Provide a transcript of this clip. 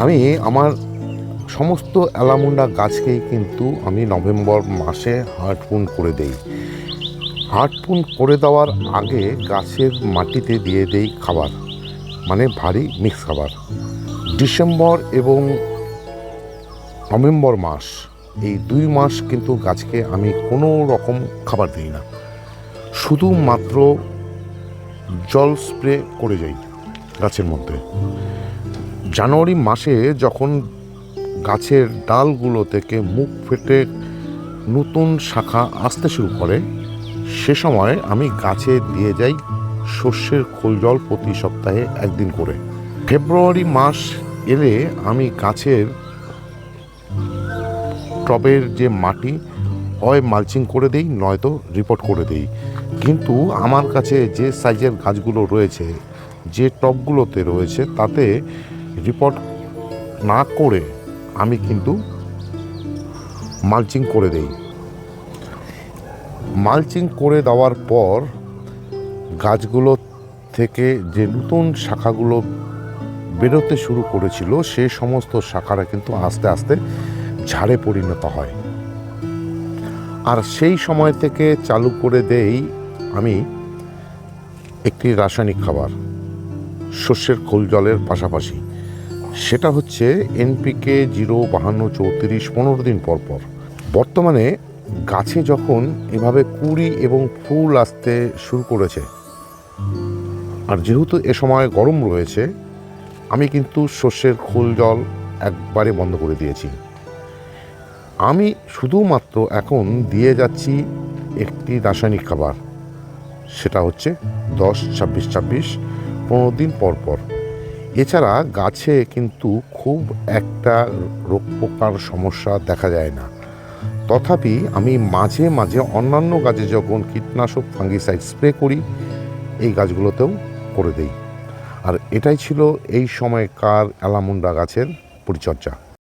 আমি আমার সমস্ত অ্যালামুন্ডা গাছকেই কিন্তু আমি নভেম্বর মাসে হার্ডপুন করে দেই। হার্ডপুন করে দেওয়ার আগে গাছের মাটিতে দিয়ে দেই খাবার, মানে ভারী মিক্স খাবার। ডিসেম্বর এবং নভেম্বর মাস, এই 2 মাস কিন্তু গাছকে আমি কোনো রকম খাবার দিই না, শুধুমাত্র জল স্প্রে করে যাই গাছের মধ্যে। জানুয়ারি মাসে যখন গাছের ডালগুলো থেকে মুখ ফেটে নতুন শাখা আসতে শুরু করে, সে সময় আমি গাছে দিয়ে যাই সর্ষের খোল জল প্রতি সপ্তাহে 1 দিন করে। ফেব্রুয়ারি মাস এলে আমি গাছের টবের যে মাটি হয় মালচিং করে দেই, নয়তো রিপোর্ট করে দেই। কিন্তু আমার কাছে যে সাইজের গাছগুলো রয়েছে, যে টবগুলোতে রয়েছে, তাতে রিপোর্ট না করে আমি কিন্তু মালচিং করে দেই। মালচিং করে দেওয়ার পর গাছগুলো থেকে যে নতুন শাখাগুলো বেরোতে শুরু করেছিল, সে সমস্ত শাখারা কিন্তু আস্তে আস্তে ঝাড়ে পরিণত হয়। আর সেই সময় থেকে চালু করে দেই আমি একটি রাসায়নিক খাবার সর্ষের খোল জলের পাশাপাশি। সেটা হচ্ছে NPK 0-52-34 15 দিন পর পর। বর্তমানে গাছে যখন এভাবে কুঁড়ি এবং ফুল আসতে শুরু করেছে, আর যেহেতু এ সময় গরম রয়েছে, আমি কিন্তু সর্ষের খোল জল একবারে বন্ধ করে দিয়েছি। আমি শুধুমাত্র এখন দিয়ে যাচ্ছি একটি রাসায়নিক খাবার, সেটা হচ্ছে 10-26-26 15 দিন পর পর। এছাড়া গাছে কিন্তু খুব একটা রোগ পোকার সমস্যা দেখা যায় না। তথাপি আমি মাঝে মাঝে অন্যান্য গাছে যখন কীটনাশক ফাঙ্গিসাইড স্প্রে করি, এই গাছগুলোতেও করে দেই। আর এটাই ছিল এই সময়কার অ্যালামুন্ডা গাছের পরিচর্যা।